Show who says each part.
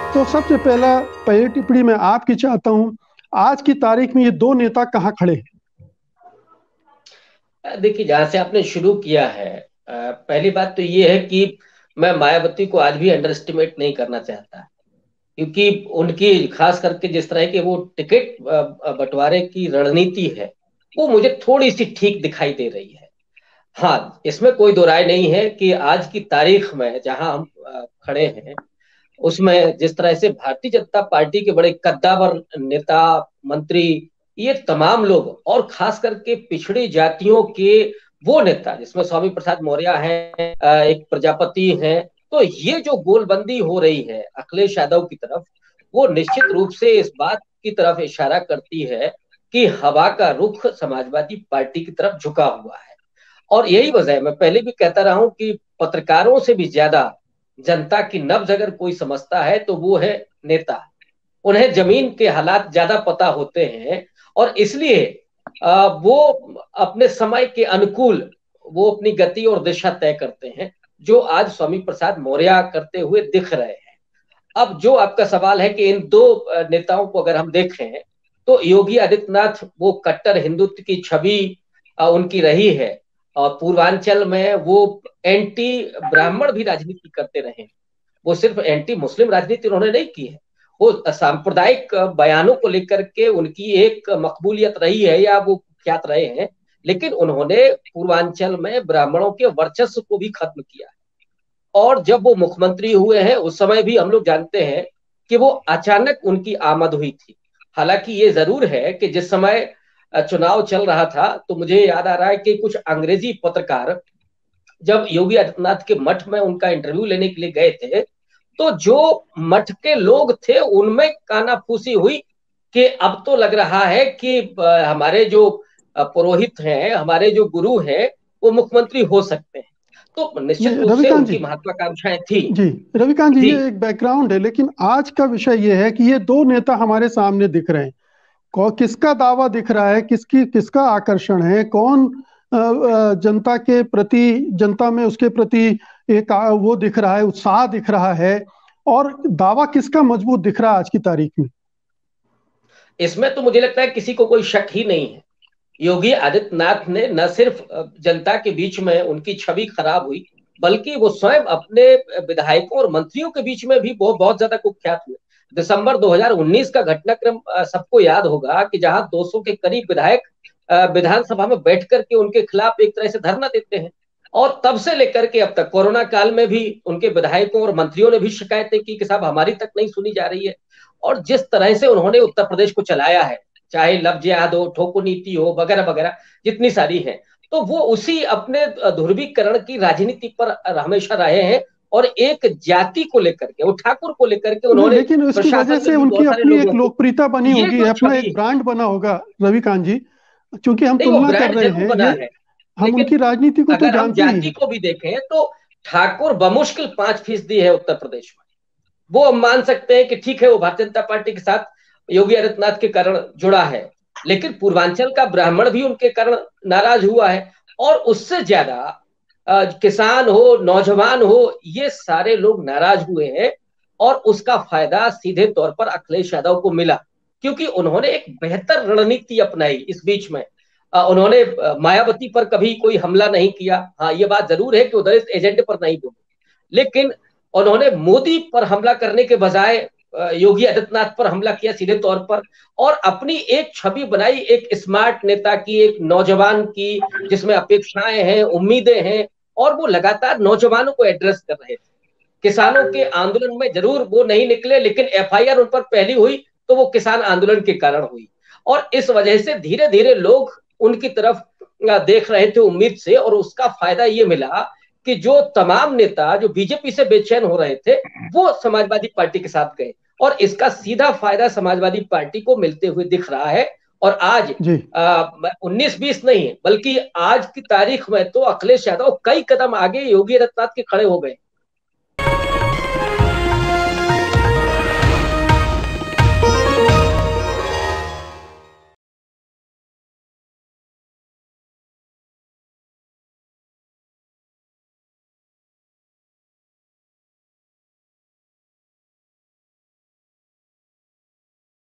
Speaker 1: तो सबसे पहली टिप्पणी मैं आपकी चाहता हूं, आज की तारीख में ये दो नेता कहाँ खड़े हैं?
Speaker 2: देखिए, जहां से आपने शुरू किया है, पहली बात तो ये है कि मैं मायावती को आज भी अंडर एस्टिमेट नहीं करना चाहता, क्योंकि उनकी खास करके जिस तरह की वो टिकट बंटवारे की रणनीति है, वो मुझे थोड़ी सी ठीक दिखाई दे रही है। हाँ, इसमें कोई दो राय नहीं है कि आज की तारीख में जहां हम खड़े हैं, उसमें जिस तरह से भारतीय जनता पार्टी के बड़े कद्दावर नेता, मंत्री, ये तमाम लोग और खास करके पिछड़ी जातियों के वो नेता जिसमें स्वामी प्रसाद मौर्य हैं, एक प्रजापति हैं, तो ये जो गोलबंदी हो रही है अखिलेश यादव की तरफ, वो निश्चित रूप से इस बात की तरफ इशारा करती है कि हवा का रुख समाजवादी पार्टी की तरफ झुका हुआ है। और यही वजह है, मैं पहले भी कहता रहा हूं कि पत्रकारों से भी ज्यादा जनता की नब्ज अगर कोई समझता है तो वो है नेता। उन्हें जमीन के हालात ज्यादा पता होते हैं, और इसलिए वो अपने समय के अनुकूल वो अपनी गति और दिशा तय करते हैं, जो आज स्वामी प्रसाद मौर्य करते हुए दिख रहे हैं। अब जो आपका सवाल है कि इन दो नेताओं को अगर हम देखें, तो योगी आदित्यनाथ वो कट्टर हिंदुत्व की छवि उनकी रही है, और पूर्वांचल में वो एंटी ब्राह्मण भी राजनीति करते रहे। वो सिर्फ एंटी मुस्लिम राजनीति उन्होंने नहीं की है, वो सांप्रदायिक बयानों को लेकर के उनकी एक मकबूलियत रही है या वो ख्यात रहे हैं, लेकिन उन्होंने पूर्वांचल में ब्राह्मणों के वर्चस्व को भी खत्म किया। और जब वो मुख्यमंत्री हुए हैं उस समय भी हम लोग जानते हैं कि वो अचानक उनकी आमद हुई थी। हालांकि ये जरूर है कि जिस समय चुनाव चल रहा था, तो मुझे याद आ रहा है कि कुछ अंग्रेजी पत्रकार जब योगी आदित्यनाथ के मठ में उनका इंटरव्यू लेने के लिए गए थे, तो जो मठ के लोग थे उनमें कानाफूसी हुई कि अब तो लग रहा है कि हमारे जो पुरोहित हैं, हमारे जो गुरु हैं, वो मुख्यमंत्री हो सकते हैं। तो निश्चित
Speaker 1: नहीं,
Speaker 2: रूप से
Speaker 1: रविकांत जी।
Speaker 2: उनकी महत्वाकांक्षाएं थी।
Speaker 1: जी, रविकांत जी,
Speaker 2: जी।
Speaker 1: ये एक बैकग्राउंड है, लेकिन आज का विषय ये है कि ये दो नेता हमारे सामने दिख रहे हैं। किसका दावा दिख रहा है, किसका आकर्षण है, कौन जनता के प्रति, जनता में उसके प्रति एक वो दिख रहा है, उत्साह दिख रहा है, और दावा किसका मजबूत दिख रहा है आज की तारीख में?
Speaker 2: इसमें तो मुझे लगता है किसी को कोई शक ही नहीं है। योगी आदित्यनाथ ने न सिर्फ जनता के बीच में उनकी छवि खराब हुई, बल्कि वो स्वयं अपने विधायकों और मंत्रियों के बीच में भी बहुत बहुत ज्यादा कुख्यात हुए। दिसंबर 2019 का घटनाक्रम सबको याद होगा कि जहां 200 के करीब विधायक विधानसभा में बैठ करके उनके खिलाफ एक तरह से धरना देते हैं, और तब से लेकर के अब तक कोरोना काल में भी उनके विधायकों और मंत्रियों ने भी शिकायतें की कि साहब हमारी तक नहीं सुनी जा रही है। और जिस तरह से उन्होंने उत्तर प्रदेश को चलाया है, चाहे लफ्ज याद हो, ठोको नीति हो, वगैरह वगैरह, जितनी सारी है, तो वो उसी अपने ध्रुवीकरण की राजनीति पर हमेशा रहे हैं। और एक जाति को लेकर के, वो ठाकुर को लेकर के
Speaker 1: नहीं,
Speaker 2: उन्होंने
Speaker 1: लेकिन उसकी वजह
Speaker 2: प्रशासन में
Speaker 1: से
Speaker 2: भी
Speaker 1: उनकी
Speaker 2: बहुत सारे
Speaker 1: अपनी एक
Speaker 2: लोगों को,
Speaker 1: लोकप्रियता बनी
Speaker 2: ये
Speaker 1: होगी,
Speaker 2: जो
Speaker 1: अपना
Speaker 2: छवि
Speaker 1: एक
Speaker 2: है,
Speaker 1: ब्रांड बना होगा। रविकांत जी, क्योंकि हम
Speaker 2: नहीं वो
Speaker 1: तुलना कर
Speaker 2: ब्रांड
Speaker 1: रहे
Speaker 2: जरूर
Speaker 1: हैं
Speaker 2: बना
Speaker 1: ये,
Speaker 2: है,
Speaker 1: हम
Speaker 2: लेकिन
Speaker 1: उनकी राजनीति को तो
Speaker 2: अगर हम
Speaker 1: जानते ही
Speaker 2: जाति
Speaker 1: हैं।
Speaker 2: को भी देखें तो ठाकुर बमुश्किल 5% है उत्तर प्रदेश में। वो हम मान सकते हैं कि ठीक है, वो भारतीय जनता पार्टी के साथ योगी आदित्यनाथ के कारण जुड़ा है, लेकिन पूर्वांचल का ब्राह्मण भी उनके कारण नाराज हुआ है। और उससे ज्यादा किसान हो, नौजवान हो, ये सारे लोग नाराज हुए हैं। और उसका फायदा सीधे तौर पर अखिलेश यादव को मिला, क्योंकि उन्होंने एक बेहतर रणनीति अपनाई इस बीच में। उन्होंने मायावती पर कभी कोई हमला नहीं किया। हाँ, ये बात जरूर है कि वो दलित एजेंडे पर नहीं बोले, लेकिन उन्होंने मोदी पर हमला करने के बजाय योगी आदित्यनाथ पर हमला किया सीधे तौर पर, और अपनी एक छवि बनाई, एक स्मार्ट नेता की, एक नौजवान की, जिसमें अपेक्षाएं हैं, उम्मीदें हैं। और वो लगातार नौजवानों को एड्रेस कर रहे थे। किसानों के आंदोलन में जरूर वो नहीं निकले, लेकिन एफआईआर उन पर पहली हुई तो वो किसान आंदोलन के कारण हुई। और इस वजह से धीरे धीरे लोग उनकी तरफ देख रहे थे उम्मीद से, और उसका फायदा ये मिला कि जो तमाम नेता जो बीजेपी से बेचैन हो रहे थे, वो समाजवादी पार्टी के साथ गए। और इसका सीधा फायदा समाजवादी पार्टी को मिलते हुए दिख रहा है। और आज
Speaker 1: जी।
Speaker 2: 19-20 नहीं है, बल्कि आज की तारीख में तो अखिलेश यादव कई कदम आगे योगी आदित्यनाथ के खड़े हो गए।